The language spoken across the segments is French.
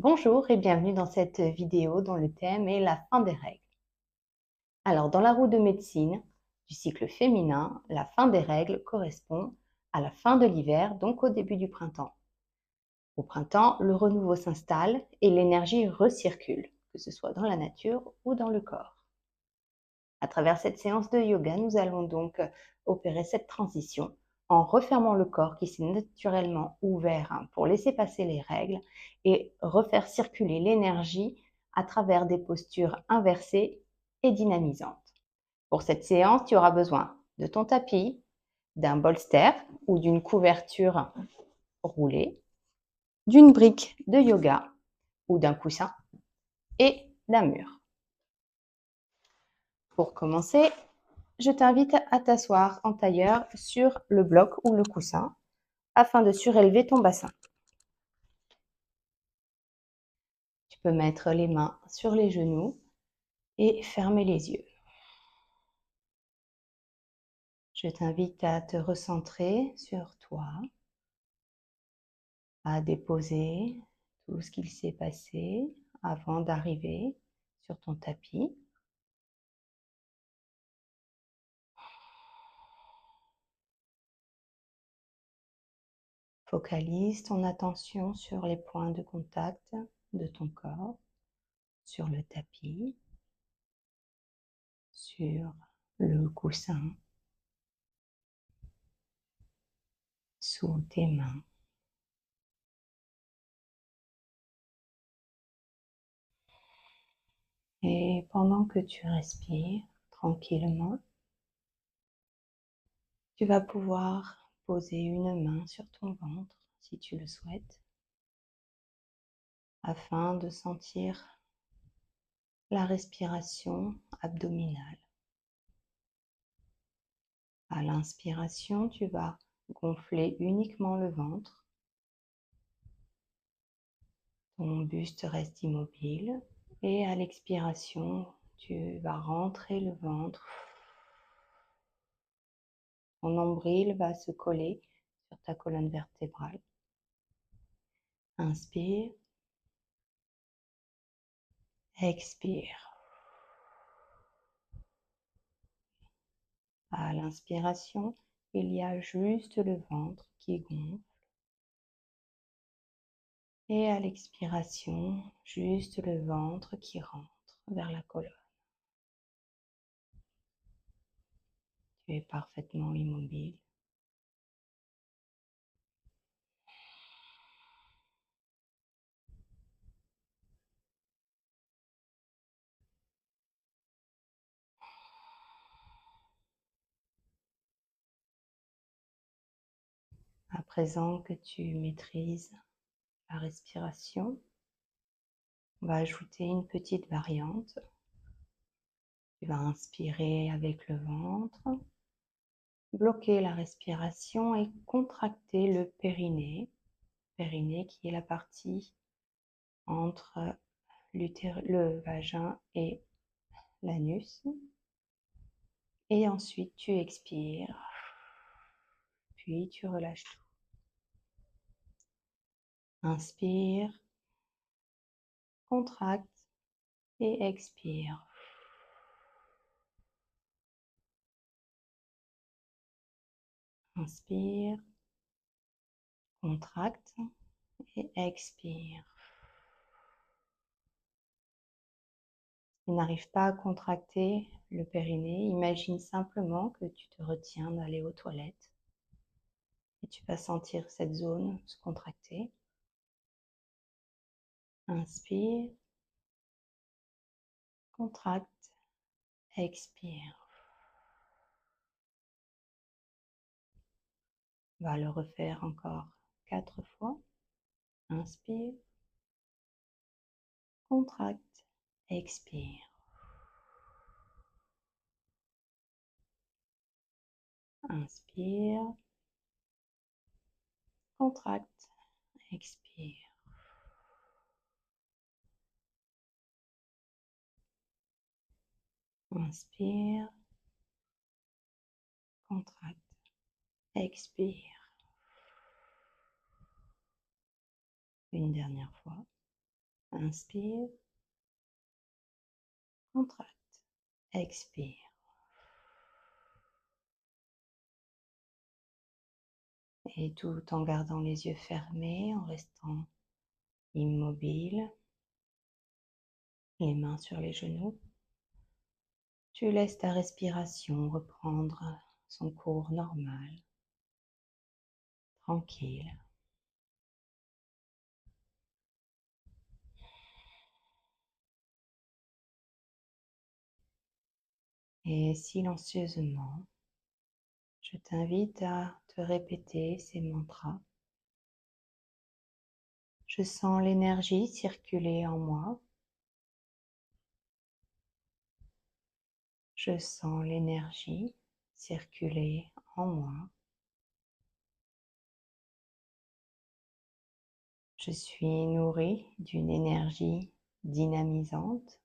Bonjour et bienvenue dans cette vidéo dont le thème est la fin des règles. Alors, dans la roue de médecine du cycle féminin, la fin des règles correspond à la fin de l'hiver, donc au début du printemps. Au printemps, le renouveau s'installe et l'énergie recircule, que ce soit dans la nature ou dans le corps. À travers cette séance de yoga, nous allons donc opérer cette transition en refermant le corps qui s'est naturellement ouvert pour laisser passer les règles et refaire circuler l'énergie à travers des postures inversées et dynamisantes. Pour cette séance, tu auras besoin de ton tapis, d'un bolster ou d'une couverture roulée, d'une brique de yoga ou d'un coussin et d'un mur. Pour commencer, je t'invite à t'asseoir en tailleur sur le bloc ou le coussin afin de surélever ton bassin. Tu peux mettre les mains sur les genoux et fermer les yeux. Je t'invite à te recentrer sur toi, à déposer tout ce qu'il s'est passé avant d'arriver sur ton tapis. Focalise ton attention sur les points de contact de ton corps, sur le tapis, sur le coussin, sous tes mains. Et pendant que tu respires tranquillement, tu vas pouvoir poser une main sur ton ventre si tu le souhaites, afin de sentir la respiration abdominale. À l'inspiration, tu vas gonfler uniquement le ventre. Ton buste reste immobile. Et à l'expiration, tu vas rentrer le ventre. Ton nombril va se coller sur ta colonne vertébrale. Inspire. Expire. À l'inspiration, il y a juste le ventre qui gonfle. Et à l'expiration, juste le ventre qui rentre vers la colonne. Tu es parfaitement immobile. À présent que tu maîtrises la respiration, on va ajouter une petite variante. Tu vas inspirer avec le ventre, bloquer la respiration et contracter le périnée. Périnée qui est la partie entre le vagin et l'anus. Et ensuite, tu expires, puis tu relâches tout. Inspire, contracte et expire. Inspire, contracte et expire. Si tu n'arrives pas à contracter le périnée, imagine simplement que tu te retiens d'aller aux toilettes et tu vas sentir cette zone se contracter. Inspire, contracte, expire. On va le refaire encore 4 fois. Inspire, contracte, expire. Inspire, contracte, expire. Inspire, contracte, expire. Une dernière fois. Inspire. Contracte. Expire. Et tout en gardant les yeux fermés, en restant immobile, les mains sur les genoux, tu laisses ta respiration reprendre son cours normal, tranquille. Et silencieusement, je t'invite à te répéter ces mantras. Je sens l'énergie circuler en moi. Je sens l'énergie circuler en moi. Je suis nourrie d'une énergie dynamisante.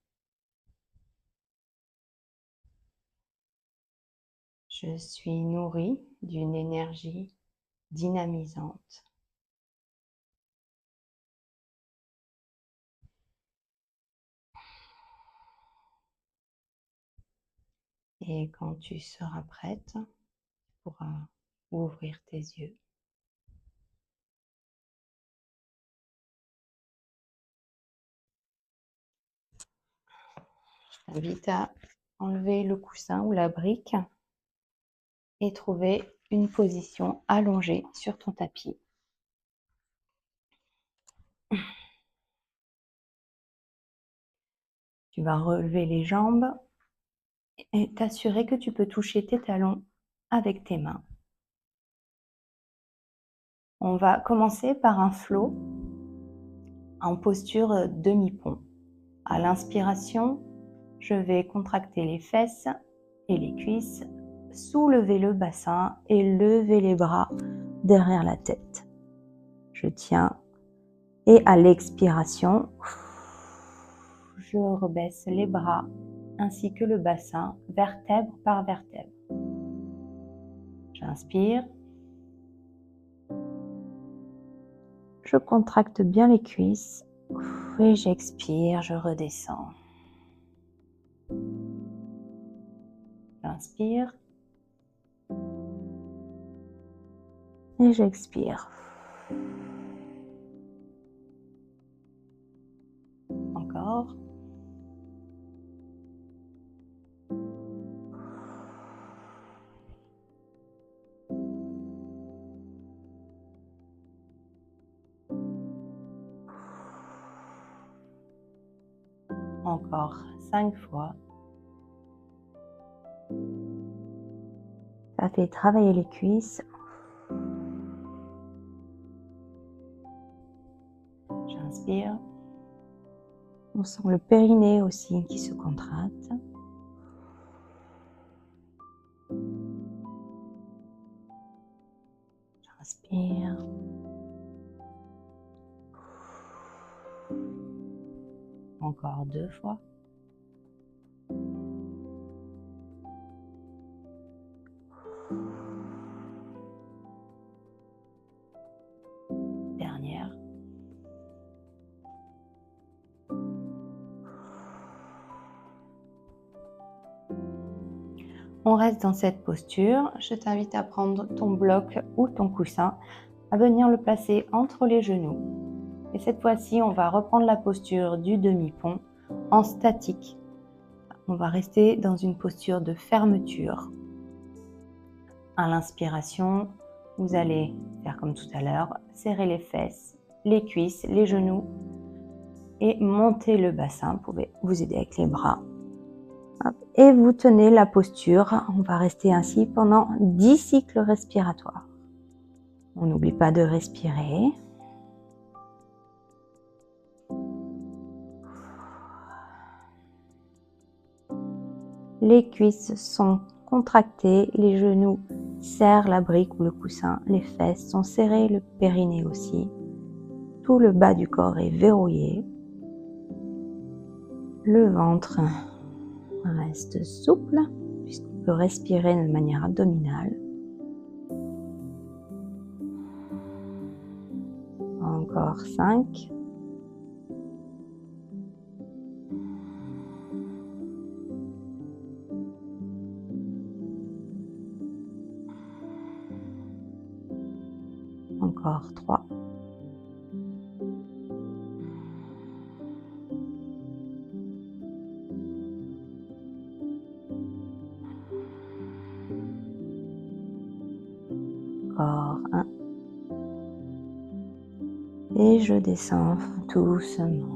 Je suis nourrie d'une énergie dynamisante. Et quand tu seras prête, tu pourras ouvrir tes yeux. Je t'invite à enlever le coussin ou la brique et trouver une position allongée sur ton tapis. Tu vas relever les jambes et t'assurer que tu peux toucher tes talons avec tes mains. On va commencer par un flow en posture demi-pont. À l'inspiration, je vais contracter les fesses et les cuisses, soulever le bassin et lever les bras derrière la tête. Je tiens et à l'expiration, je rebaisse les bras ainsi que le bassin, vertèbre par vertèbre. J'inspire. Je contracte bien les cuisses et j'expire, je redescends. J'inspire et j'expire. Encore. Encore 5 fois. Ça fait travailler les cuisses. J'inspire. On sent le périnée aussi qui se contracte. J'inspire. Encore 2 fois. Dernière. On reste dans cette posture. Je t'invite à prendre ton bloc ou ton coussin, à venir le placer entre les genoux. Et cette fois-ci, on va reprendre la posture du demi-pont en statique. On va rester dans une posture de fermeture. À l'inspiration, vous allez faire comme tout à l'heure, serrer les fesses, les cuisses, les genoux et monter le bassin. Vous pouvez vous aider avec les bras. Et vous tenez la posture. On va rester ainsi pendant 10 cycles respiratoires. On n'oublie pas de respirer. Les cuisses sont contractées, les genoux serrent la brique ou le coussin, les fesses sont serrées, le périnée aussi. Tout le bas du corps est verrouillé. Le ventre reste souple puisqu'on peut respirer de manière abdominale. Encore 5. Encore 3. Encore 1. Et je descends doucement.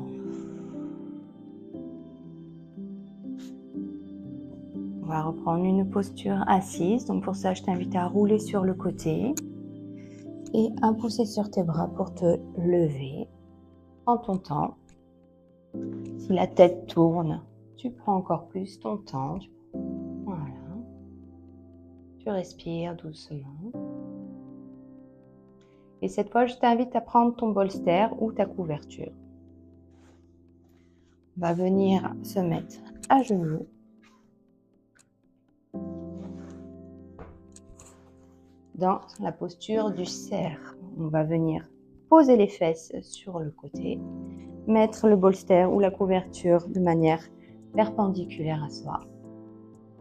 On va reprendre une posture assise. Donc pour ça, je t'invite à rouler sur le côté et à pousser sur tes bras pour te lever. Prends ton temps. Si la tête tourne, tu prends encore plus ton temps. Voilà. Tu respires doucement. Et cette fois, je t'invite à prendre ton bolster ou ta couverture. On va venir se mettre à genoux. Dans la posture du cerf. On va venir poser les fesses sur le côté, mettre le bolster ou la couverture de manière perpendiculaire à soi.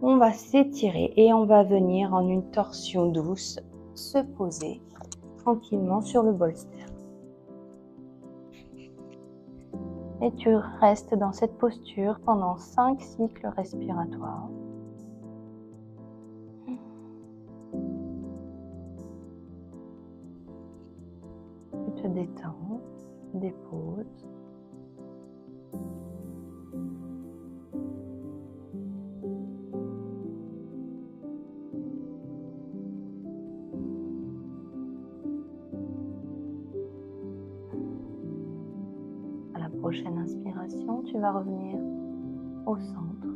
On va s'étirer et on va venir en une torsion douce se poser tranquillement sur le bolster. Et tu restes dans cette posture pendant 5 cycles respiratoires. Tu te détends, tu te déposes. À la prochaine inspiration, tu vas revenir au centre.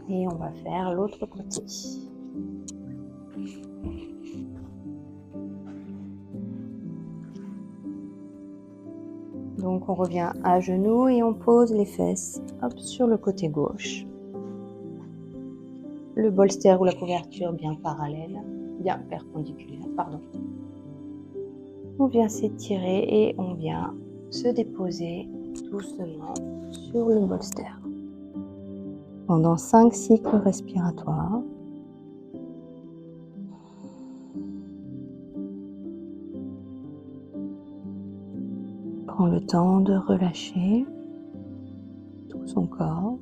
Et on va faire l'autre côté. Donc on revient à genoux et on pose les fesses sur le côté gauche. Le bolster ou la couverture bien parallèle, bien perpendiculaire, pardon. On vient s'étirer et on vient se déposer doucement sur le bolster. Pendant 5 cycles respiratoires. Prends le temps de relâcher tout son corps.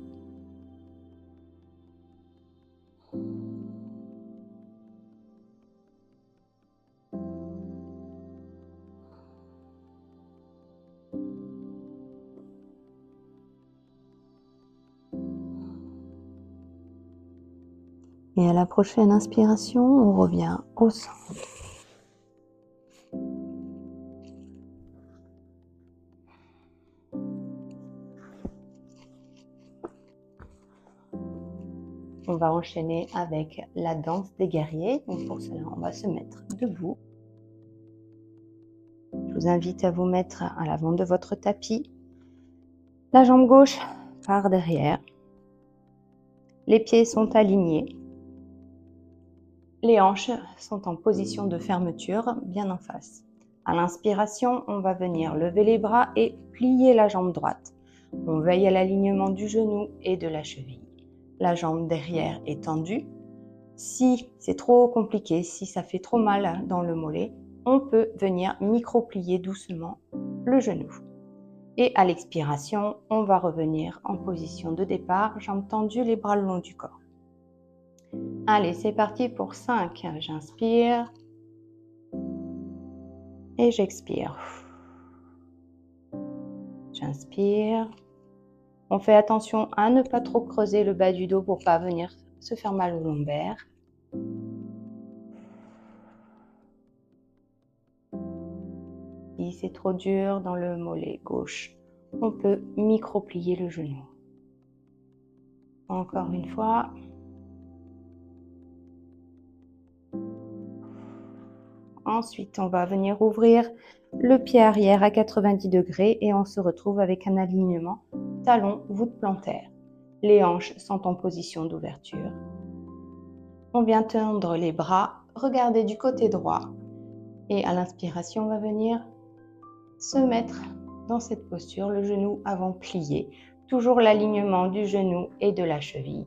Et à la prochaine inspiration, on revient au centre. On va enchaîner avec la danse des guerriers. Donc pour cela, on va se mettre debout. Je vous invite à vous mettre à l'avant de votre tapis. La jambe gauche par derrière. Les pieds sont alignés. Les hanches sont en position de fermeture, bien en face. À l'inspiration, on va venir lever les bras et plier la jambe droite. On veille à l'alignement du genou et de la cheville. La jambe derrière est tendue. Si c'est trop compliqué, si ça fait trop mal dans le mollet, on peut venir micro-plier doucement le genou. Et à l'expiration, on va revenir en position de départ, jambes tendues, les bras le long du corps. Allez, c'est parti pour 5. J'inspire et j'expire. J'inspire. On fait attention à ne pas trop creuser le bas du dos pour ne pas venir se faire mal au lombaire. Si c'est trop dur dans le mollet gauche, on peut micro-plier le genou. Encore une fois. Ensuite, on va venir ouvrir le pied arrière à 90 degrés et on se retrouve avec un alignement talon, voûte plantaire. Les hanches sont en position d'ouverture. On vient tendre les bras, regarder du côté droit. Et à l'inspiration, on va venir se mettre dans cette posture, le genou avant plié. Toujours l'alignement du genou et de la cheville.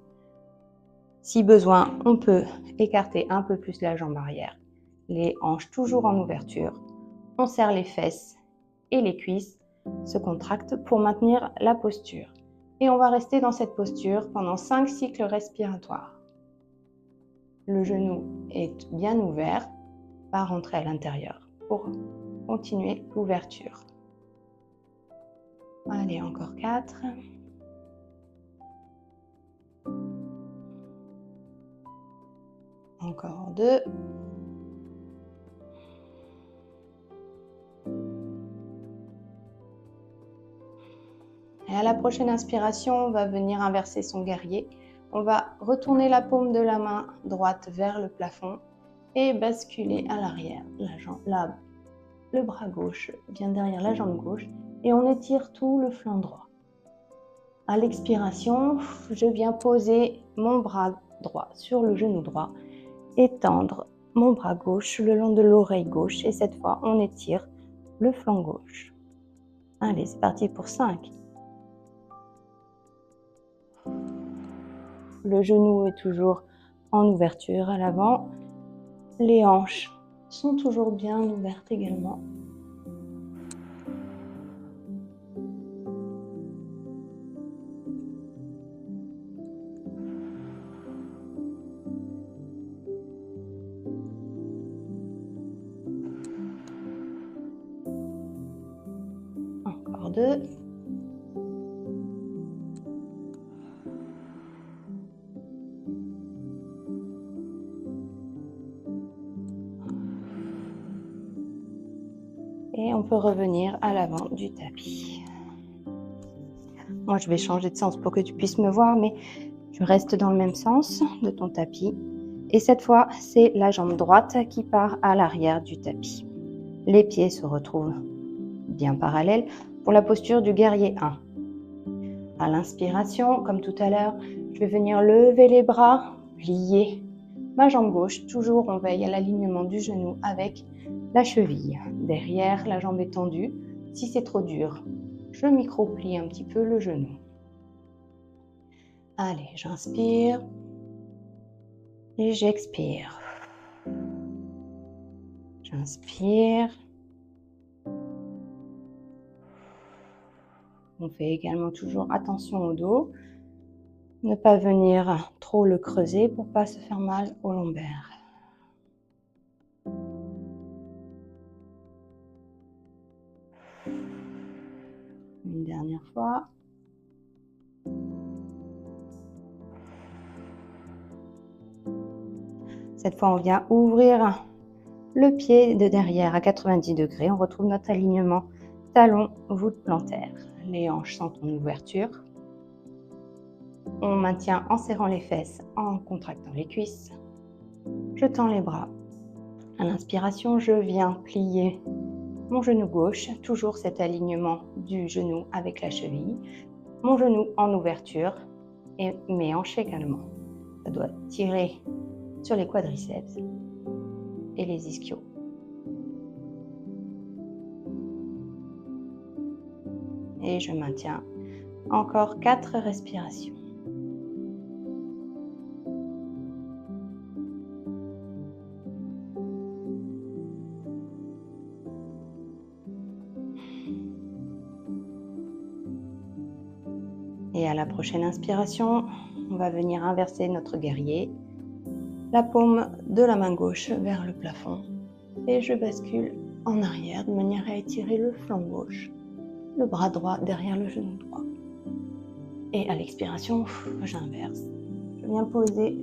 Si besoin, on peut écarter un peu plus la jambe arrière, les hanches toujours en ouverture. On serre les fesses et les cuisses se contractent pour maintenir la posture. Et on va rester dans cette posture pendant 5 cycles respiratoires. Le genou est bien ouvert, va rentrer à l'intérieur pour continuer l'ouverture. Allez, encore 4. Encore 2. Et à la prochaine inspiration, on va venir inverser son guerrier. On va retourner la paume de la main droite vers le plafond et basculer à l'arrière. Le bras gauche vient derrière la jambe gauche et on étire tout le flanc droit. À l'expiration, je viens poser mon bras droit sur le genou droit, étendre mon bras gauche le long de l'oreille gauche et cette fois, on étire le flanc gauche. Allez, c'est parti pour 5. Le genou est toujours en ouverture à l'avant. Les hanches sont toujours bien ouvertes également. Encore 2. Et on peut revenir à l'avant du tapis. Moi, je vais changer de sens pour que tu puisses me voir, mais tu restes dans le même sens de ton tapis. Et cette fois, c'est la jambe droite qui part à l'arrière du tapis. Les pieds se retrouvent bien parallèles pour la posture du guerrier 1. À l'inspiration, comme tout à l'heure, je vais venir lever les bras, plier ma jambe gauche. Toujours, on veille à l'alignement du genou avec la cheville. Derrière, la jambe est tendue. Si c'est trop dur, je micro-plie un petit peu le genou. Allez, j'inspire et j'expire. J'inspire. On fait également toujours attention au dos. Ne pas venir trop le creuser pour ne pas se faire mal au lombaire. Une dernière fois. Cette fois, on vient ouvrir le pied de derrière à 90 degrés. On retrouve notre alignement talon, voûte plantaire. Les hanches sont en ouverture. On maintient en serrant les fesses, en contractant les cuisses. Je tends les bras. À l'inspiration, je viens plier mon genou gauche, toujours cet alignement du genou avec la cheville. Mon genou en ouverture et mes hanches également. Ça doit tirer sur les quadriceps et les ischios. Et je maintiens encore 4 respirations. Et à la prochaine inspiration, on va venir inverser notre guerrier. La paume de la main gauche vers le plafond. Et je bascule en arrière de manière à étirer le flanc gauche. Le bras droit derrière le genou droit. Et à l'expiration, j'inverse. Je viens poser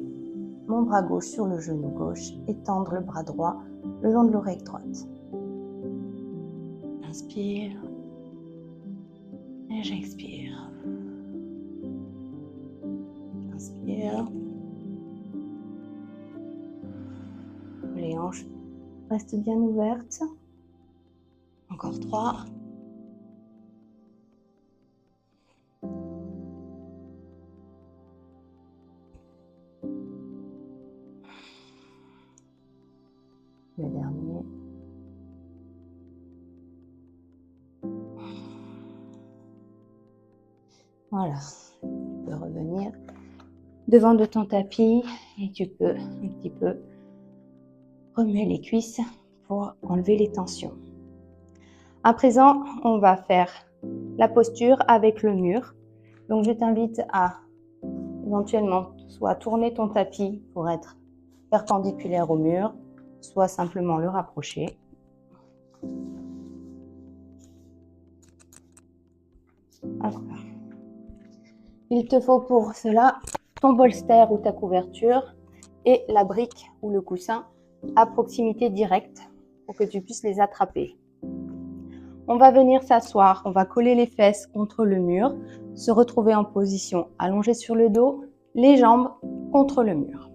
mon bras gauche sur le genou gauche et tendre le bras droit le long de l'oreille droite. J'inspire et j'expire. J'inspire. Les hanches restent bien ouvertes. Encore 3. Le dernier. Voilà, tu peux revenir devant de ton tapis et tu peux un petit peu remuer les cuisses pour enlever les tensions. À présent, on va faire la posture avec le mur. Donc, je t'invite à éventuellement soit tourner ton tapis pour être perpendiculaire au mur, soit simplement le rapprocher. Alors, il te faut pour cela ton bolster ou ta couverture et la brique ou le coussin à proximité directe pour que tu puisses les attraper. On va venir s'asseoir, on va coller les fesses contre le mur, se retrouver en position allongée sur le dos, les jambes contre le mur.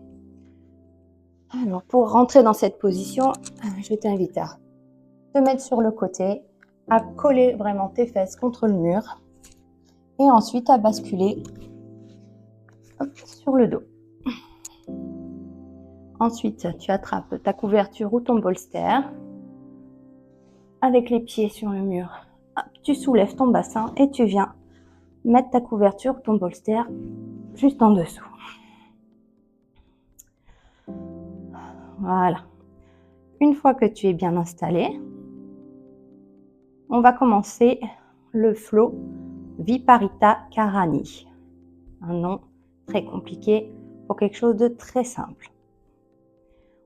Alors, pour rentrer dans cette position, je t'invite à te mettre sur le côté, à coller vraiment tes fesses contre le mur et ensuite à basculer sur le dos. Ensuite, tu attrapes ta couverture ou ton bolster avec les pieds sur le mur. Tu soulèves ton bassin et tu viens mettre ta couverture, ton bolster, juste en dessous. Voilà. Une fois que tu es bien installé, on va commencer le flow Viparita Karani. Un nom très compliqué pour quelque chose de très simple.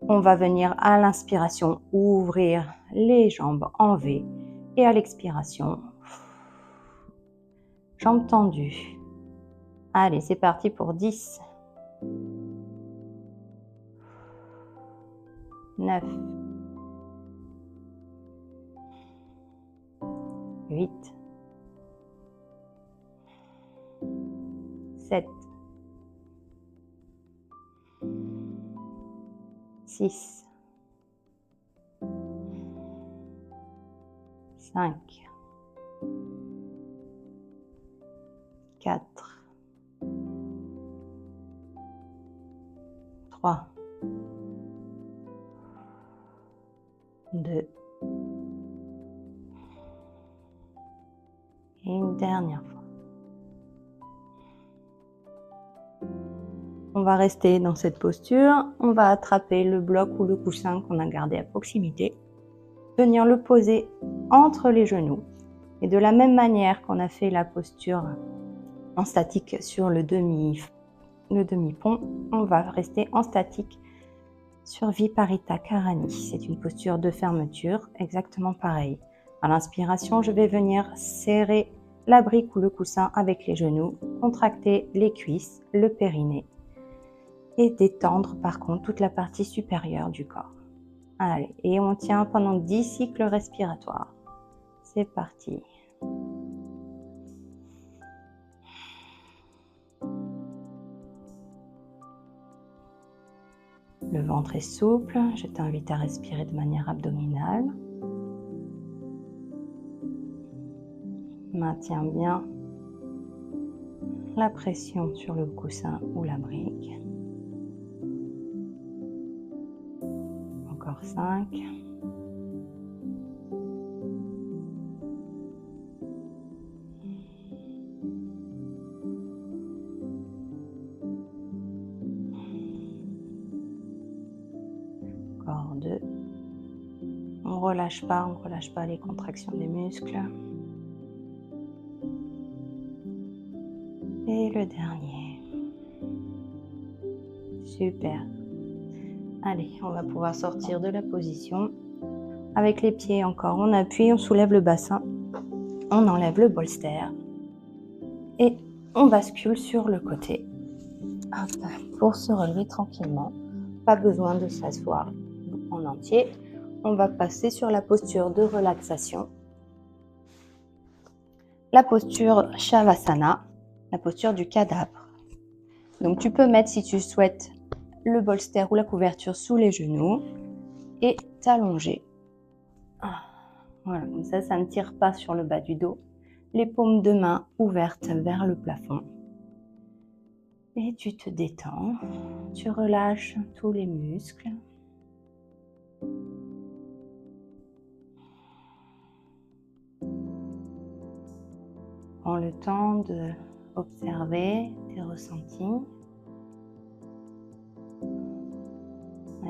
On va venir à l'inspiration ouvrir les jambes en V et à l'expiration, jambes tendues. Allez, c'est parti pour 10, 9, 8, 7, 6, 5, 4, 3, 2, et une dernière fois. On va rester dans cette posture, on va attraper le bloc ou le coussin qu'on a gardé à proximité, venir le poser entre les genoux et de la même manière qu'on a fait la posture en statique sur le demi-pont, on va rester en statique sur Viparita Karani. C'est une posture de fermeture, exactement pareil. À l'inspiration, je vais venir serrer la brique ou le coussin avec les genoux, contracter les cuisses, le périnée et détendre par contre toute la partie supérieure du corps. Allez, et on tient pendant 10 cycles respiratoires. C'est parti. Le ventre est souple, je t'invite à respirer de manière abdominale. Maintiens bien la pression sur le coussin ou la brique. Encore 5. Encore 2. On ne relâche pas les contractions des muscles. Et le dernier. Super. Allez, on va pouvoir sortir de la position. Avec les pieds encore, on appuie, on soulève le bassin, on enlève le bolster et on bascule sur le côté. Hop, pour se relever tranquillement. Pas besoin de s'asseoir en entier. On va passer sur la posture de relaxation. La posture Shavasana, la posture du cadavre. Donc tu peux mettre, si tu souhaites, le bolster ou la couverture sous les genoux et t'allonger. Voilà, comme ça ne tire pas sur le bas du dos. Les paumes de main ouvertes vers le plafond. Et tu te détends, tu relâches tous les muscles. Prends le temps d'observer tes ressentis.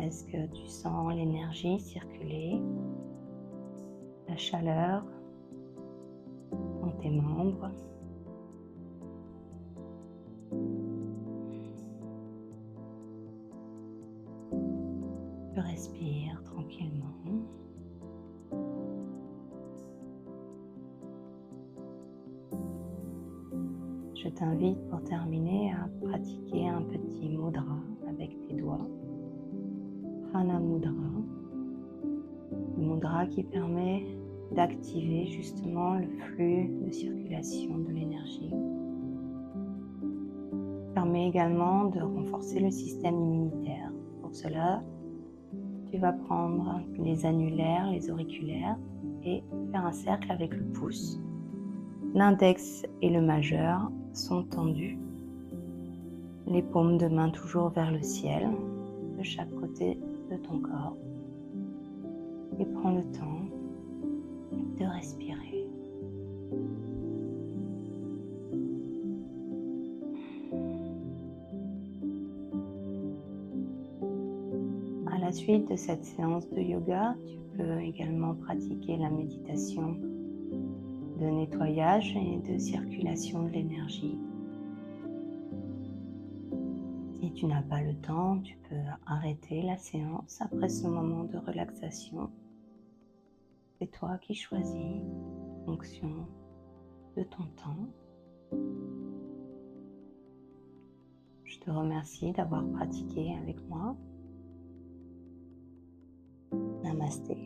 Est-ce que tu sens l'énergie circuler, la chaleur dans tes membres? Tu respires tranquillement. Je t'invite pour terminer à pratiquer un petit mudra avec tes doigts. Prana Mudra. Le mudra qui permet d'activer justement le flux de circulation de l'énergie. Permet également de renforcer le système immunitaire. Pour cela, tu vas prendre les annulaires, les auriculaires et faire un cercle avec le pouce. L'index et le majeur sont tendus. Les paumes de main toujours vers le ciel, de chaque côté de ton corps. Et prends le temps de respirer. À la suite de cette séance de yoga, tu peux également pratiquer la méditation de nettoyage et de circulation de l'énergie. Si tu n'as pas le temps, tu peux arrêter la séance après ce moment de relaxation. C'est toi qui choisis en fonction de ton temps. Je te remercie d'avoir pratiqué avec moi. Namasté.